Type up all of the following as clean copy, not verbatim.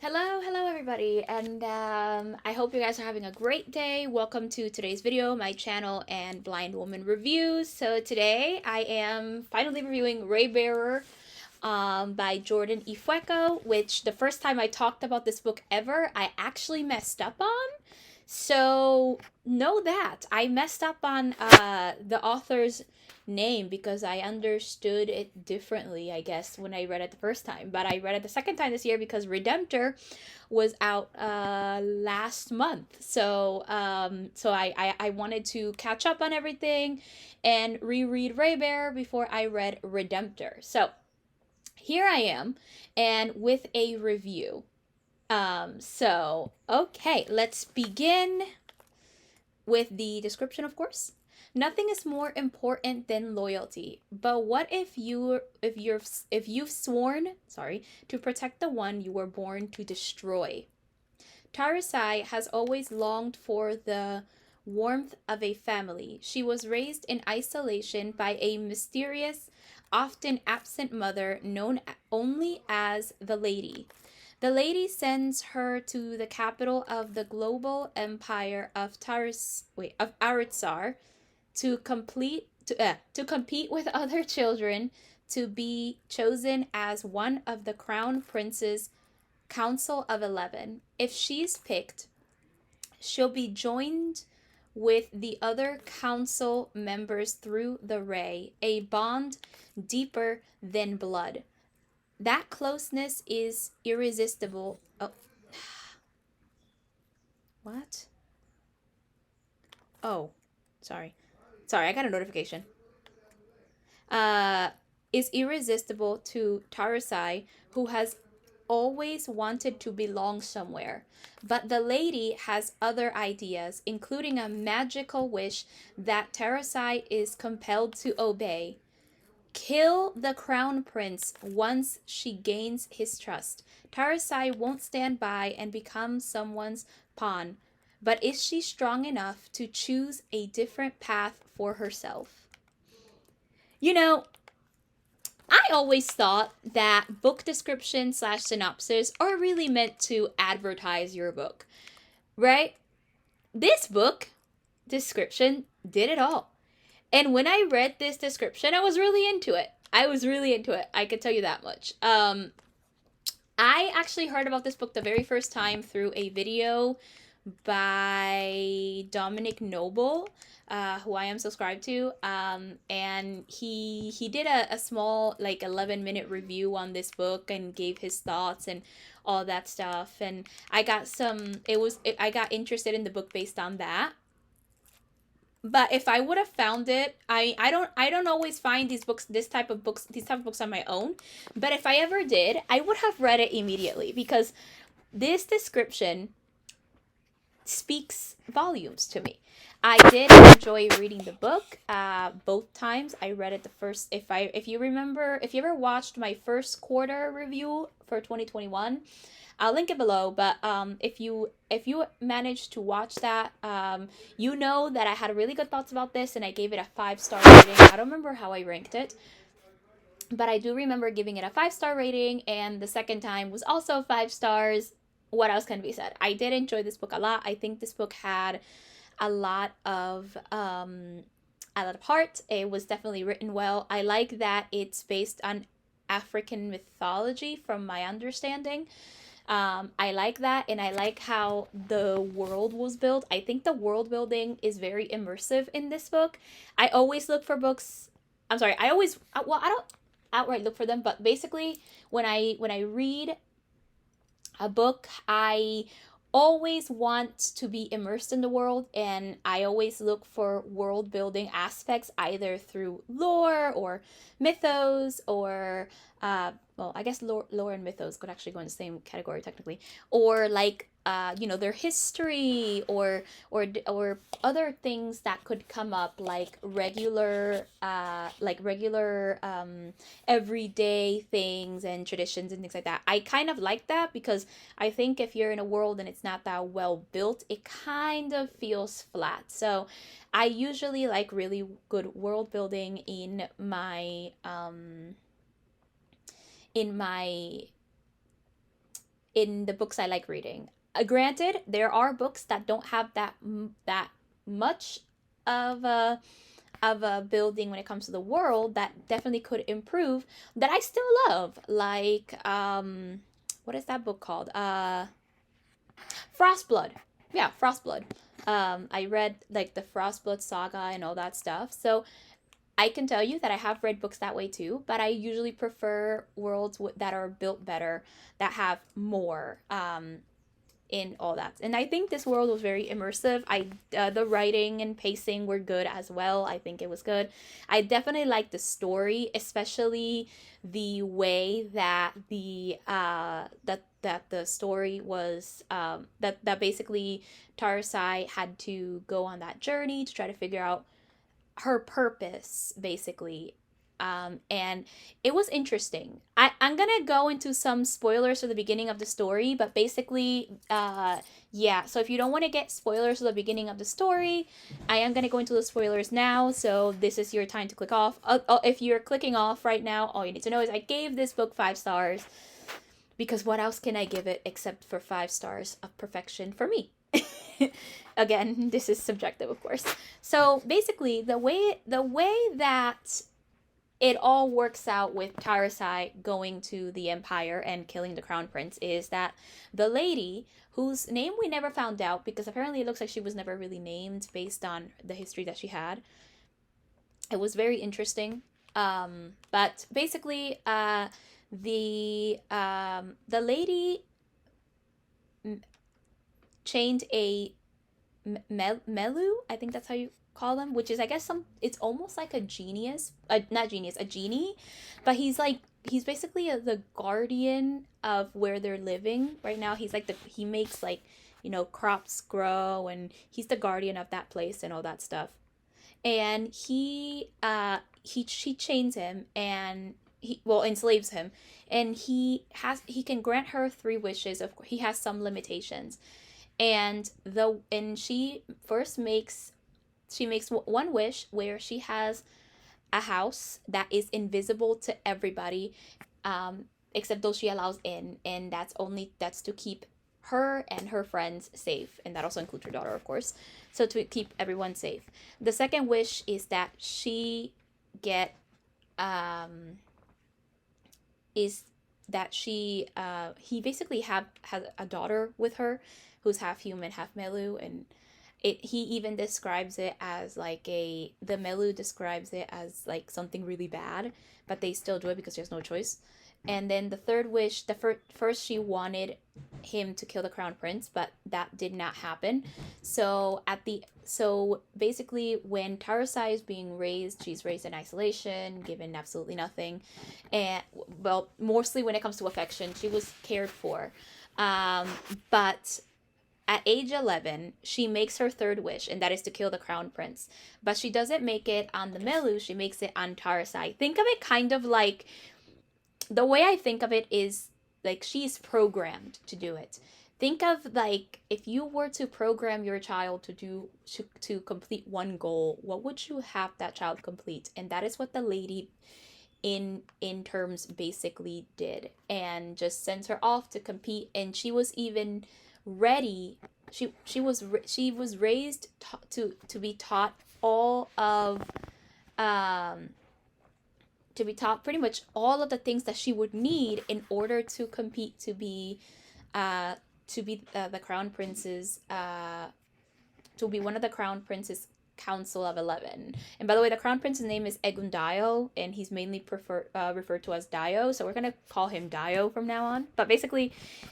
Hello everybody, and I hope you guys are having a great day. Welcome to today's video, my channel and Blind Woman Reviews. So today I am finally reviewing Raybearer by Jordan Ifueko, which the first time I talked about this book ever, I actually messed up on. So know that I messed up on the author's name because I understood it differently, I guess, when I read it the first time. But I read it the second time this year because Redemptor was out last month. So I wanted to catch up on everything and reread Raybearer before I read Redemptor. So here I am, and with a review. Okay, let's begin with the description, of course. Nothing is more important than loyalty. But what if you've sworn, to protect the one you were born to destroy? Tarasai has always longed for the warmth of a family. She was raised in isolation by a mysterious, often absent mother known only as the Lady. The Lady sends her to the capital of the global empire of Aritsar to compete with other children to be chosen as one of the crown prince's council of 11. If she's picked, she'll be joined with the other council members through the ray, a bond deeper than blood. That closeness is irresistible. Oh, what? Oh, sorry. Sorry, I got a notification. Uh, is irresistible to Tarasai, who has always wanted to belong somewhere. But the lady has other ideas, including a magical wish that Tarasai is compelled to obey. Kill the crown prince once she gains his trust. Tarasai won't stand by and become someone's pawn. But is she strong enough to choose a different path for herself? You know, I always thought that book description slash synopsis are really meant to advertise your book, right? This book description did it all. And when I read this description, I was really into it. I could tell you that much. I actually heard about this book the very first time through a video by Dominic Noble, who I am subscribed to. And he did a small, like, 11-minute review on this book and gave his thoughts and all that stuff. And I got interested in the book based on that. But if I would have found it, I don't always find these type of books on my own. But if I ever did, I would have read it immediately because this description speaks volumes to me. I did enjoy reading the book both times. I read it the first, if you remember, if you ever watched my first quarter review for 2021, I'll link it below. But if you managed to watch that, you know that I had really good thoughts about this, and I gave it a 5-star rating. I don't remember how I ranked it, but I do remember giving it a 5-star rating, and the second time was also 5 stars. What else can be said? I did enjoy this book a lot. I think this book had a lot of heart. It was definitely written well. I like that it's based on African mythology, from my understanding. I like that, and I like how the world was built. I think the world building is very immersive in this book. I always look for books. I'm sorry. I always well, I don't outright look for them, but basically when I read a book, I always want to be immersed in the world, and I always look for world building aspects, either through lore or mythos, or well, I guess lore and mythos could actually go in the same category technically, or like their history, or other things that could come up, like regular everyday things and traditions and things like that. I kind of like that because I think if you're in a world and it's not that well built, it kind of feels flat. So I usually like really good world building in my in the books I like reading. Granted, there are books that don't have that much of a building when it comes to the world that definitely could improve, that I still love. Like what is that book called? Frostblood. Yeah, Frostblood. I read like the Frostblood saga and all that stuff. So I can tell you that I have read books that way too, but I usually prefer worlds that are built better, that have more in all that. And I think this world was very immersive. The writing and pacing were good as well. I think it was good. I definitely liked the story, especially the way that the story was, that basically Tarsai had to go on that journey to try to figure out her purpose, basically. And it was interesting. I'm gonna go into some spoilers for the beginning of the story, but basically, yeah. So if you don't want to get spoilers for the beginning of the story, I am gonna go into the spoilers now. So this is your time to click off. If you're clicking off right now, all you need to know is I gave this book 5 stars, because what else can I give it except for 5 stars of perfection for me? Again, this is subjective, of course. So basically, the way that it all works out with Tarasai going to the Empire and killing the Crown Prince is that the lady, whose name we never found out, because apparently it looks like she was never really named based on the history that she had. It was very interesting. But basically, the lady chained a Melu, I think that's how you call them, which is, I guess, it's almost like a genius, not genius, a genie, but he's basically the guardian of where they're living right now. He makes, like, crops grow, and he's the guardian of that place and all that stuff. And she chains him, and he, well, enslaves him, and he can grant her 3 wishes. Of course, he has some limitations, and she first makes one wish where she has a house that is invisible to everybody, except those she allows in, and that's to keep her and her friends safe, and that also includes her daughter, of course. So to keep everyone safe. The second wish is that she get is that she he basically has a daughter with her who's half human, half Melu, and he even describes it as like the Melu describes it as like something really bad, but they still do it because there's no choice. And then the third wish, first she wanted him to kill the crown prince, but that did not happen. So basically, when Tarasai is being raised, she's raised in isolation, given absolutely nothing, and, well, mostly when it comes to affection, she was cared for. But at age 11, she makes her third wish, and that is to kill the crown prince. But she doesn't make it on the Melu, she makes it on Tarasai. Think of it kind of like, the way I think of it is like she's programmed to do it. Think of, like, if you were to program your child to complete one goal, what would you have that child complete? And that is what the lady in terms basically did, and just sends her off to compete. And she was even ready. She was raised to be taught all of to be taught pretty much all of the things that she would need in order to compete the crown prince's to be one of the crown prince's council of 11. And by the way, the crown prince's name is Egundayo, and he's mainly referred to as Dio, so we're gonna call him Dio from now on. But basically,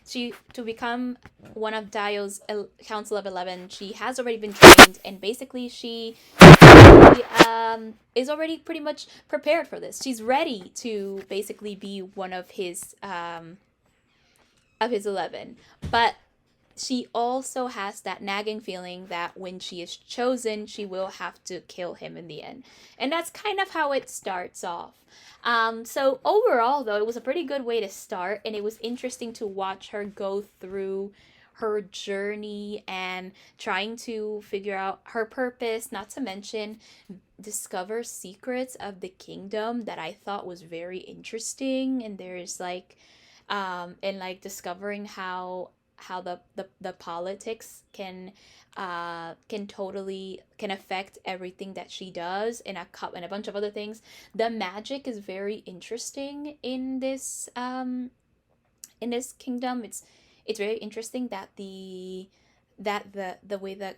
to become one of Dio's council of 11, she has already been trained, and basically she is already pretty much prepared for this. She's ready to basically be one of his 11. But she also has that nagging feeling that when she is chosen, she will have to kill him in the end. And that's kind of how it starts off. So overall, though, it was a pretty good way to start, and it was interesting to watch her go through her journey and trying to figure out her purpose, not to mention discover secrets of the kingdom that I thought was very interesting. And there's like and like discovering how the politics can totally can affect everything that she does, and a bunch of other things. The magic is very interesting in this kingdom. It's very interesting that the way that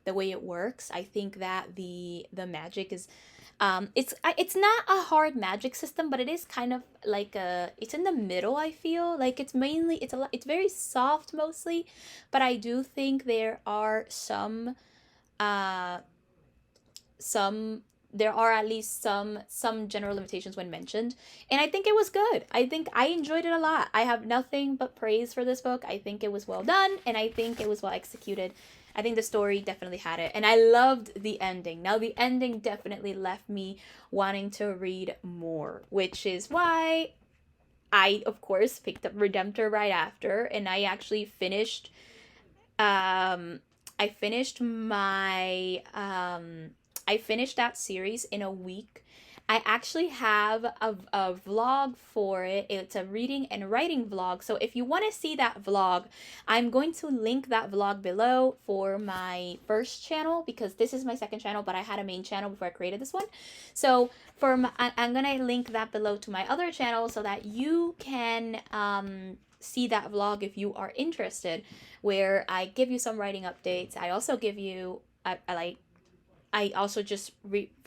the way it works. I think that the magic is it's not a hard magic system, but it is kind of like a it's in the middle. I feel like it's mainly it's very soft mostly, but I do think there are uh some there are at least some general limitations when mentioned, and I think it was good. I think I enjoyed it a lot. I have nothing but praise for this book. I think it was well done, and I think it was well executed. I think the story definitely had it, and I loved the ending. Now the ending definitely left me wanting to read more, which is why I of course picked up Redemptor right after, and I actually finished I finished my I finished that series in a week. I actually have a vlog for it. It's a reading and writing vlog. So if you want to see that vlog, I'm going to link that vlog below for my first channel, because this is my second channel, but I had a main channel before I created this one. So I'm going to link that below to my other channel so that you can see that vlog if you are interested, where I give you some writing updates. I also give you I also just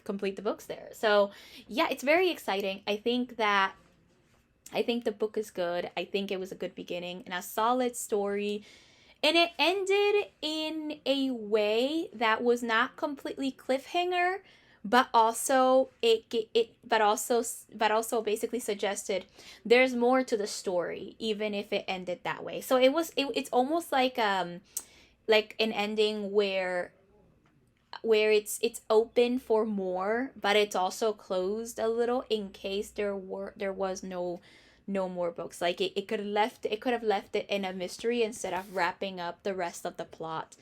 complete the books there. So yeah, it's very exciting. I think the book is good. I think it was a good beginning and a solid story. And it ended in a way that was not completely cliffhanger, but also but also basically suggested there's more to the story, even if it ended that way. So it's almost like an ending where it's open for more, but it's also closed a little in case there was no more books. Like it could have left it in a mystery instead of wrapping up the rest of the plot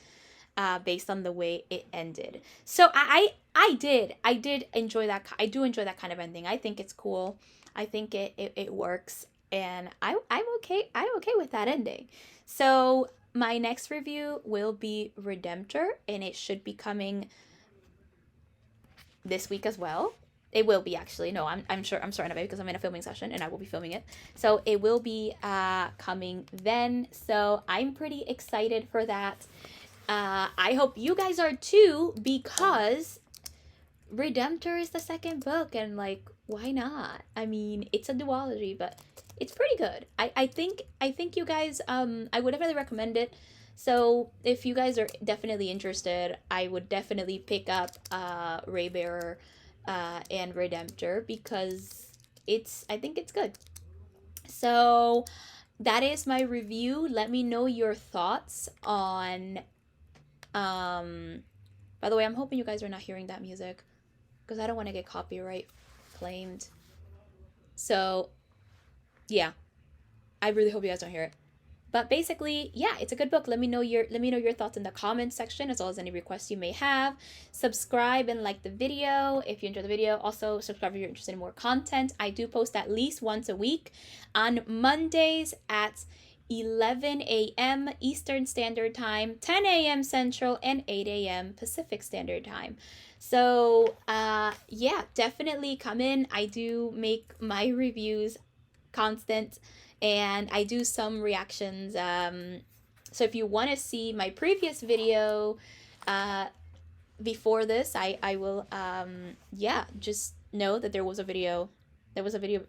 based on the way it ended. So I did enjoy that. I do enjoy that kind of ending. I think it's cool. I think it works, and I'm okay with that ending. So my next review will be Redemptor, and it should be coming this week as well. It will be, actually. No, I'm sure. I'm certain of it because I'm in a filming session and I will be filming it. So it will be coming then. So I'm pretty excited for that. I hope you guys are too, because Redemptor is the second book, and like, why not? I mean, it's a duology, but it's pretty good. I think you guys I would definitely recommend it. So if you guys are definitely interested, I would definitely pick up Raybearer and Redemptor, because I think it's good. So that is my review. Let me know your thoughts on by the way, I'm hoping you guys are not hearing that music, because I don't want to get copyright claimed. So yeah, I really hope you guys don't hear it. But basically, yeah, it's a good book. Let me know your thoughts in the comments section, as well as any requests you may have. Subscribe and like the video if you enjoyed the video. Also, subscribe if you're interested in more content. I do post at least once a week on Mondays at 11 a.m. Eastern Standard Time, 10 a.m. Central, and 8 a.m. Pacific Standard Time. So, yeah, definitely come in. I do make my reviews constant, and I do some reactions. So if you want to see my previous video before this, I will, yeah, just know that there was a video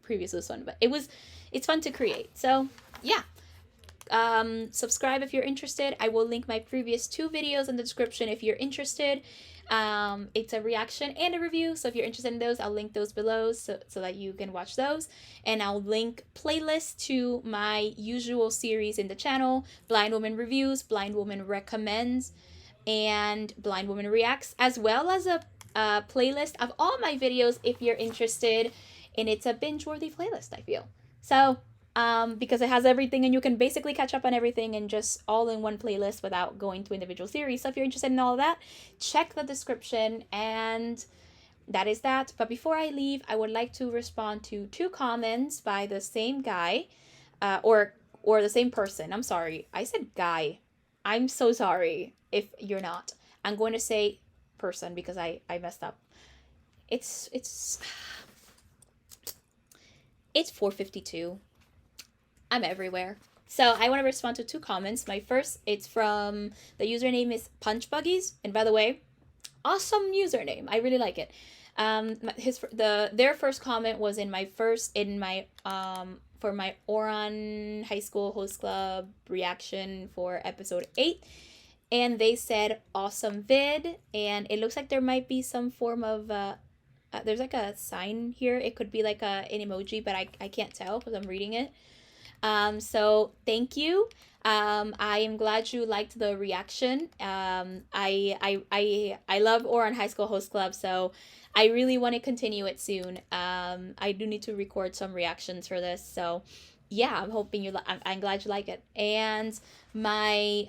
previous to this one, but it's fun to create. So yeah. Subscribe if you're interested. I will link my previous 2 videos in the description if you're interested. It's a reaction and a review, so if you're interested in those, I'll link those below so that you can watch those. And I'll link playlists to my usual series in the channel: Blind Woman Reviews, Blind Woman Recommends, and Blind Woman Reacts, as well as a playlist of all my videos if you're interested. And it's a binge-worthy playlist, I feel. So because it has everything, and you can basically catch up on everything and just all in one playlist without going to individual series. So if you're interested in all of that, check the description, and that is that. But before I leave, I would like to respond to 2 comments by the same guy. or the same person. I'm sorry. I said guy. I'm so sorry if you're not. I'm going to say person because I messed up. It's it's 4:52. I'm everywhere. So I want to respond to two comments. My first, it's from the username is Punch Buggies, and by the way, awesome username. I really like it. Their first comment was in my for my Oran High School Host Club reaction for episode 8, and they said awesome vid, and it looks like there might be some form of there's like a sign here. It could be like an emoji, but I can't tell because I'm reading it. So thank you. I am glad you liked the reaction. I love Oran High School Host Club, so I really want to continue it soon. I do need to record some reactions for this, so yeah, I'm hoping I'm glad you like it. And my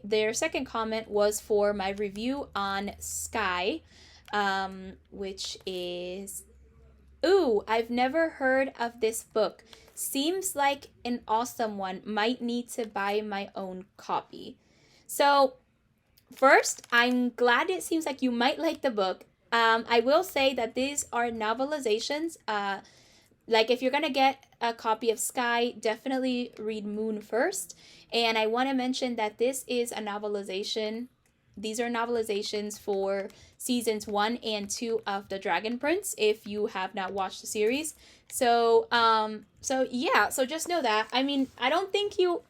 their second comment was for my review on Sky, which is, ooh, I've never heard of this book. Seems like an awesome one. Might need to buy my own copy. So, first, I'm glad it seems like you might like the book. I will say that these are novelizations. Like, if you're going to get a copy of Sky, definitely read Moon first. And I want to mention that this is a novelization. These are novelizations for seasons 1 and 2 of The Dragon Prince, if you have not watched the series. So yeah, so just know that. I mean, I don't think you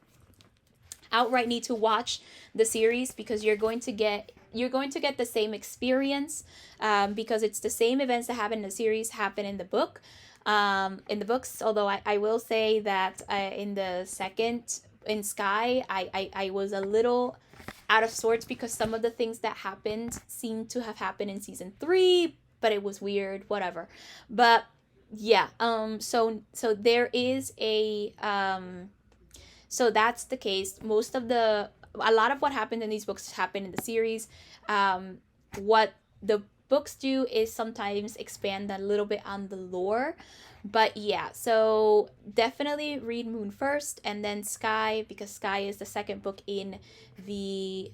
outright need to watch the series because you're going to get the same experience, because it's the same events that happen in the series happen in the book, in the books. Although I will say that in the second, in Sky, I was a little out of sorts because some of the things that happened seemed to have happened in season 3, but it was weird, whatever. But yeah, so there is a so that's the case. A lot of what happened in these books happened in the series. What the books do is sometimes expand a little bit on the lore. But yeah, so definitely read Moon first and then Sky, because Sky is the second book in the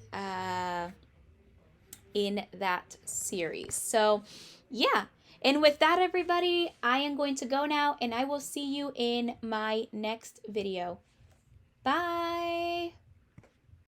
in that series. So yeah. And with that, everybody, I am going to go now, and I will see you in my next video. Bye!